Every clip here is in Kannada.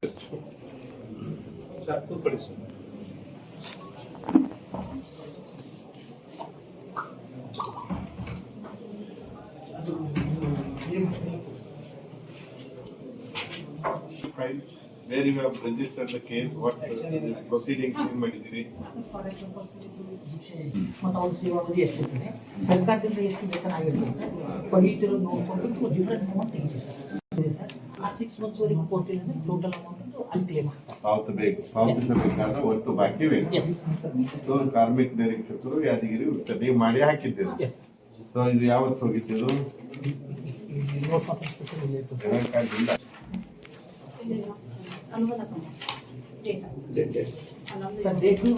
Where you have registered the case, what proceedings in ಮಾಡಿದಿರಿ? ಮತ್ತು ಅವ್ರ ಸೇವಾವಧಿ ಎಷ್ಟಿರ್ತದೆ, ಸರ್ಕಾರದಿಂದ ಎಷ್ಟು ವೇತನ ಆಗಿರ್ತದೆ ಸರ್, ಪಡಿತಿರೋ ನೋಡ್ಕೊಂಡು ಡಿಫ್ರೆಂಟ್ ಅಮೌಂಟ್ ಇದೆ ಸರ್. ಆ 6 months ವರೆಗೂ ಕೊಟ್ಟಿಲ್ಲ ಅಂದ್ರೆ ಟೋಟಲ್ ಅಮೌಂಟ್ ಅಲ್ಲಿ ಕ್ಲೇಮ್ ಆಗ್ತದೆ. ಪಾವತಿಸಬೇಕಾದ ಒಟ್ಟು ಬಾಕಿ ಬೇಕು. ಸೊ ಕಾರ್ಮಿಕ ನಿರೀಕ್ಷಕರು ಯಾದಗಿರಿ ಉತ್ತರ ನೀವು ಮಾಡಿ ಹಾಕಿದ್ದೀರಿ. ಸೊ ಇದು ಯಾವತ್ತು ಹೋಗಿದ್ದೀರು? ಸರ್ ಡೇಟು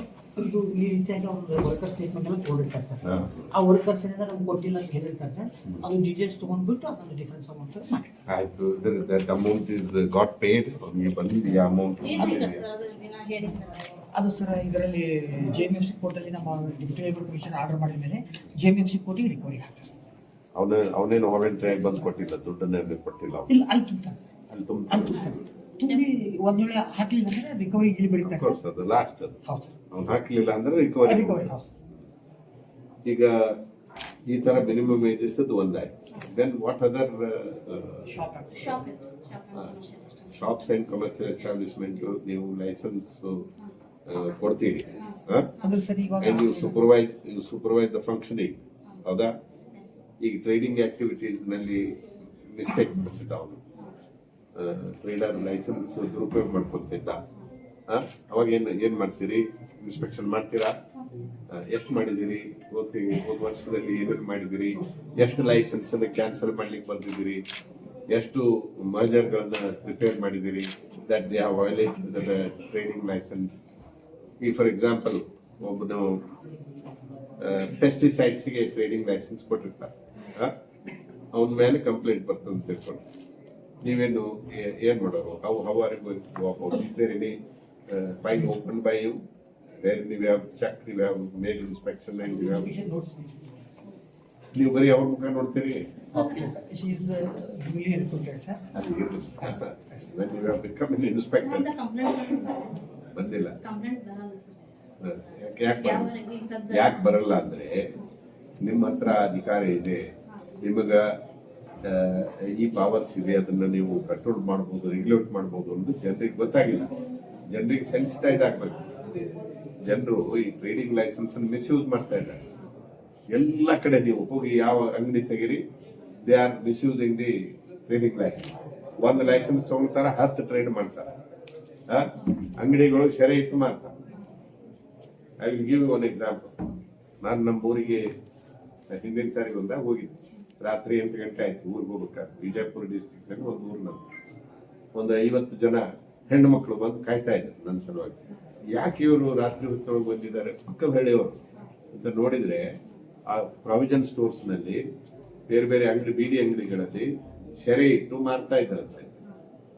ಇದು ಈ ರೀತಿಯಾಗಿ ಅವ್ರ ವರ್ಕರ್ ಸ್ಟೇಟ್ಮೆಂಟ್ ಎಲ್ಲ ಕೊಡಿರ್ತಾರೆ ಸರ್. ಆ ವರ್ಕರ್ಸ್ ಏನಾದ್ರೆ ನಮ್ಗೆ ಕೊಟ್ಟಿಲ್ಲ ಅಂತ ಹೇಳಿರ್ತಾರೆ ಸರ್, ಅದು ಡೀಟೇಲ್ಸ್ ತೊಗೊಂಡ್ಬಿಟ್ಟು ಅದನ್ನು ಡಿಫರೆನ್ಸ್ ಅಮೌಂಟ್ ಮಾಡಿ. ಆಯ್ತು, that amount is got paid. ನೀವು ಬಂದಿದ್ದೀಯ ಅಮೌಂಟ್? ಅದು ಸರ್ ಇದರಲ್ಲಿ JMFC ಕೋರ್ಟಲ್ಲಿ ನಮ್ಮ ಡೆಪ್ಯೂಟಿ ಲೇಬರ್ ಕಮಿಷನ್ ಆರ್ಡರ್ ಮಾಡಿದ ಮೇಲೆ JMFC ಕೋರ್ಟಿಗೆ ರಿಕವರಿ ಆಗ್ತಾರೆ ಸರ್. ಅವನೇನು ವಾರಂಟಿ ಬಂದು ಕೊಟ್ಟಿಲ್ಲ, ದುಡ್ಡನ್ನೇ ಕೊಟ್ಟಿಲ್ಲ. ಇಲ್ಲ, ಅಲ್ಲಿ ತುಂಬ್ತಾರೆ ಸರ್, ಅಲ್ಲಿ ತುಂಬ್ತಾರೆ. ತುಂಬಿ ಒಂದ್ ವೇಳೆ ಹಾಕ್ಲಿಲ್ಲ ಅಂದ್ರೆ ರಿಕವರಿ ಇಲ್ಲಿ ಬರೀತಾರೆ ಸರ್. ಲಾಸ್ಟ್ ಹೌದು ಸರ್, ಅವ್ನು ಹಾಕ್ಲಿಲ್ಲ ಅಂದ್ರೆ ರಿಕವರಿ. ಹೌದು ಸರ್. ಈಗ ಈ ತರ ಮಿನಿಮಮ್ ವೇಜಸ್ ಒಂದಾಯ್ತು. Then what other shops and commercial establishment ನೀವು ಲೈಸೆನ್ಸ್ ಕೊಡ್ತೀರಿ, ಯು ಸೂಪರ್ವೈಸ್ ದ ಫಂಕ್ಷನಿಂಗ್, ಹೌದಾ? ಈಗ ಟ್ರೇಡಿಂಗ್ ಆಕ್ಟಿವಿಟೀಸ್ ನಲ್ಲಿ ಮಿಸ್ಟೇಕ್ ಮಾಡ್ತಿದ್ದ ಅವನು, ಟ್ರೇಡರ್ ಲೈಸೆನ್ಸ್ ದುರುಪಯೋಗ ಮಾಡ್ಕೊತಿದ್ದ. ಅವಾಗ ಏನ್ ಮಾಡ್ತೀರಿ? ಇನ್ಸ್ಪೆಕ್ಷನ್ ಮಾಡ್ತೀರಾ? ಎಷ್ಟು ಮಾಡಿದಿರಿ? ಹೋದ ವರ್ಷದಲ್ಲಿ ಏನೇನು ಮಾಡಿದಿರಿ? ಎಷ್ಟು ಲೈಸೆನ್ಸ್ ಅನ್ನು ಕ್ಯಾನ್ಸಲ್ ಮಾಡ್ಲಿಕ್ಕೆ ಬಂದಿದ್ದೀರಿ? ಎಷ್ಟು ಮರ್ಜರ್ಗಳನ್ನ ರಿಪೇರ್ ಮಾಡಿದಿರಿ? That they have violated the trading licence. ಈ ಫಾರ್ ಎಕ್ಸಾಂಪಲ್ ಒಬ್ಬನು ಪೆಸ್ಟಿಸೈಡ್ಸ್ಗೆ ಟ್ರೇಡಿಂಗ್ ಲೈಸೆನ್ಸ್ ಕೊಟ್ಟಿರ್ತಾರೆ, ಅವನ ಮೇಲೆ ಕಂಪ್ಲೇಂಟ್ ಬರ್ತದೆ ಅಂತ ತಿಳ್ಕೊಂಡು ನೀವೇನು ಏನ್ ಮಾಡೋರು? How are you going to go about? Is there any file open by you where you have check, you have made inspection and you have, ನೀವು ಬರೀ ಅವ್ರ ಮುಖ ನೋಡ್ತೀರಿ? ಬಂದಿಲ್ಲ. ಯಾಕೆ ಬರಲ್ಲ ಅಂದ್ರೆ ನಿಮ್ಮ ಹತ್ರ ಅಧಿಕಾರ ಇದೆ, ನಿಮಗ ಈ ಪವರ್ಸ್ ಇದೆ, ಅದನ್ನ ನೀವು ಕಂಟ್ರೋಲ್ ಮಾಡ್ಬೋದು, ರೆಗ್ಯುಲೇಟ್ ಮಾಡ್ಬೋದು ಅಂತ ಜನರಿಗೆ ಗೊತ್ತಾಗಿಲ್ಲ. ಜನರಿಗೆ ಸೆನ್ಸಿಟೈಸ್ ಆಗ್ಬೇಕು. ಜನರು ಈ ಟ್ರೇಡಿಂಗ್ ಲೈಸೆನ್ಸ್ ಮಿಸ್ಯೂಸ್ ಮಾಡ್ತಾ ಇದ್ದಾರೆ. ಎಲ್ಲ ಕಡೆ ನೀವು ಹೋಗಿ ಯಾವ ಅಂಗಡಿ ತೆಗೀರಿ, they are misusing the trading licence. ಒಂದು ಲೈಸೆನ್ಸ್ ತಗೊಳ್ತಾರ, 10 ಟ್ರೇಡ್ ಮಾಡ್ತಾರೆ. ಅಂಗಡಿಗಳು ಸೆರೆ ಇಟ್ಟು ಮಾಡ್ತಾರೆ. I will give you one example. ನಾನು ನಮ್ಮ ಊರಿಗೆ ಹಿಂದಿನ ಸಾರಿ ಬಂದಾಗ ಹೋಗಿದ್ದೆ. ರಾತ್ರಿ 8 ಗಂಟೆ ಆಯ್ತು ಊರಿಗೆ ಹೋಗ್ಬೇಕಾದ್ರೆ. ವಿಜಯಪುರ ಡಿಸ್ಟ್ರಿಕ್ಟ್ ನಲ್ಲಿ ಒಂದು ಊರು ನಮ್ದು. ಒಂದು 50 ಜನ ಹೆಣ್ಣು ಮಕ್ಕಳು ಬಂದು ಕಾಯ್ತಾ ಇದ್ರು ನನ್ನ ಸಲುವಾಗಿ. ಯಾಕೆ ಇವರು ರಾತ್ರಿ ಹೊತ್ತೊಳಗೆ ಬಂದಿದ್ದಾರೆ? ಪಕ್ಕದ ಹಳ್ಳಿಯವರು ಅಂತ ನೋಡಿದ್ರೆ, ಆ ಪ್ರಾವಿಷನ್ ಸ್ಟೋರ್ಸ್ ನಲ್ಲಿ ಬೇರೆ ಬೇರೆ ಅಂಗಡಿ, ಬೀಡಿ ಅಂಗಡಿಗಳಲ್ಲಿ ಸೆರೆ ಇಟ್ಟು ಮಾರ್ತಾ ಇದ್ದಾರಂತೆ.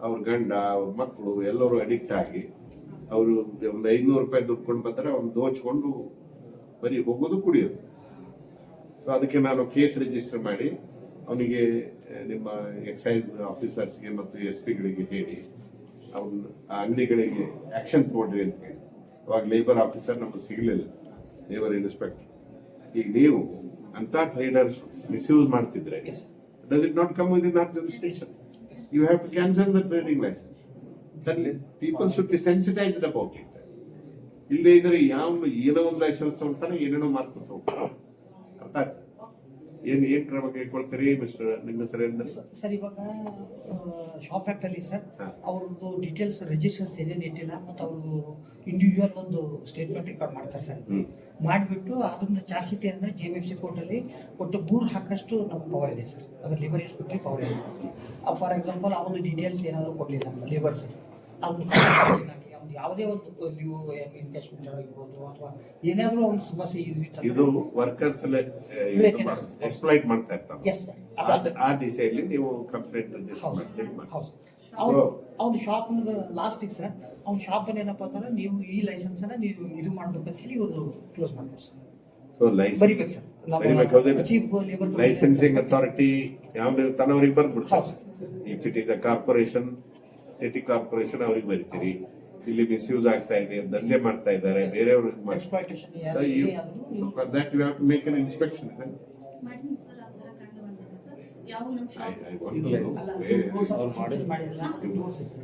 ಅವ್ರ ಗಂಡ, ಅವ್ರ ಮಕ್ಕಳು ಎಲ್ಲರೂ ಅಡಿಕ್ಟ್ ಆಗಿ ಅವರು ಒಂದು 500 ರೂಪಾಯಿ ದುಡ್ಕೊಂಡು ಬರ್ತಾರೆ, ಅವ್ನು ದೋಚ್ಕೊಂಡು ಬರೀ ಹೋಗೋದು, ಕುಡಿಯೋದು. ಸೊ ಅದಕ್ಕೆ ನಾನು ಕೇಸ್ ರಿಜಿಸ್ಟರ್ ಮಾಡಿ ಅವನಿಗೆ ನಿಮ್ಮ ಎಕ್ಸೈಸ್ ಆಫೀಸರ್ಸ್ಗೆ ಮತ್ತು SP ಗಳಿಗೆ ಹೇಳಿ ಅವ್ನ ಆ ಅಂಗಡಿಗಳಿಗೆ ಆಕ್ಷನ್ ತಗೊಂಡ್ರಿ ಅಂತ ಹೇಳಿ. ಅವಾಗ ಲೇಬರ್ ಆಫೀಸರ್ ನಮಗೆ ಸಿಗಲಿಲ್ಲ, ಲೇಬರ್ ಇನ್ಸ್ಪೆಕ್ಟರ್. ಈಗ ನೀವು ಅಂತ ಟ್ರೇಡರ್ಸ್ ಮಿಸ್ಯೂಸ್ ಮಾಡ್ತಿದ್ರೆ, does it not come within our jurisdiction? You have to cancel the trading license. Then people should be sensitized about it. ಇಲ್ಲದೆ ಇದ್ರೆ ಏನೋ ಒಂದು ಲೈಸೆನ್ಸ್ ತಗೊಳ್ತಾನೆ, ಏನೇನೋ ಮಾಡ್ಕೊತ ಹೋಗ್ತಾರೆ. ಅರ್ಥ ಆಯ್ತು? ಏನ್ ಕ್ರಮ ಕೈಗೊಳ್ತೀರಿ ಮಿಸ್ಟರ್? ನಿಮ್ಮ ಹೆಸರು ಸರ್? ಇವಾಗ ಶಾಪ್ ಆಕ್ಟ್ ಅಲ್ಲಿ ಸರ್ ಅವ್ರದ್ದು ಡೀಟೇಲ್ಸ್ ರಿಜಿಸ್ಟರ್ಸ್ ಏನೇನು ಇಟ್ಟಿಲ್ಲ, ಮತ್ತು ಅವರು ಇಂಡಿವಿಜುವಲ್ ಒಂದು ಸ್ಟೇಟ್ಮೆಂಟ್ ರೆಕಾರ್ಡ್ ಮಾಡ್ತಾರೆ ಸರ್. ಮಾಡಿಬಿಟ್ಟು ಅದೊಂದು ಚಾರ್ಜ್ ಶೀಟ್ ಏನಂದ್ರೆ JMFC ಕೋರ್ಟಲ್ಲಿ ಒಟ್ಟು 3 ಹಾಕಷ್ಟು ನಮ್ಮ ಪವರ್ ಇದೆ ಸರ್. ಅದು ಲೇಬರ್ ಇನ್ಸ್ಪೆಕ್ಟರ್ ಪವರ್ ಇದೆ ಸರ್. ಫಾರ್ ಎಕ್ಸಾಂಪಲ್ ಅವನು ಡೀಟೇಲ್ಸ್ ಏನಾದರೂ ಕೊಡಲಿಲ್ಲ ಲೇಬರ್ಸ್, ಅದನ್ನು ಯಾವುದೇ ಒಂದು ನೀವು ಎನ್ಕೇಶ್ಮೆಂಟ್ ಆಗಿರ್ಬೋದು ಅಥವಾ ಏನಾದರೂ ಒಂದು ಸಮಸ್ಯೆ ಇದು ವರ್ಕರ್ಸ್ ಎಕ್ಸ್ಪ್ಲಾಯ್ಟ್ ಮಾಡ್ತಾ ಇರ್ತಾರೆ. ಆ ದಿಸೆಯಲ್ಲಿ ನೀವು ಕಂಪ್ಲೇಂಟ್ ಅವ್ನು ಶಾಪ್ ಲಾಸ್ಟಿಗೆ ಸರ್, ಅವ್ನ ಶಾಪ್ ಏನಪ್ಪ ಅಂತಂದ್ರೆ ನೀವು ಈ ಲೈಸೆನ್ಸ್ ಅನ್ನ ನೀವು ಇದು ಮಾಡ್ಬೇಕಂತ ಹೇಳಿ ಇವರು ಕ್ಲೋಸ್ ಮಾಡ್ತಾರೆ ಸರ್. ಬರಿಬೇಕು ಸರ್. ಲೈಸೆನ್ಸಿಂಗ್ ಅಥಾರಿಟಿ ಯಾವ್ದು ಇರ್ತಾನೆ ಅವ್ರಿಗೆ ಬರ್ದ್ಬಿಡ್ತಾರೆ. If it is a corporation, city corporation ಅವ್ರಿಗೆ ಬರೀತೀರಿ, ಇಲ್ಲಿ ಮಿಸ್ಯೂಸ್ ಆಗ್ತಾ ಇದೆ, ದಂಧೆ ಮಾಡ್ತಾ ಇದ್ದಾರೆ, ಬೇರೆಯವರು exploitation that you have to make an inspection. ಮಾಡಿದ್ವಿ ಸರ್, ಆ ಥರ ಕಂಡು ಬಂದಿದೆ ಸರ್. ಯಾವ ನಮ್ಮ ಶಾಪ್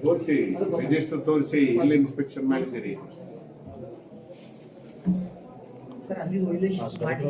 ತೋರಿಸಿ, ರಿಜಿಸ್ಟರ್ ತೋರಿಸಿ, ಎಲ್ಲಿ ಇನ್ಸ್ಪೆಕ್ಷನ್ ಮಾಡಿದ್ದೀರಿ. ಸರ್ ಅಲ್ಲಿ ವೈಲೇಷನ್ಸ್ ಮಾಡಿ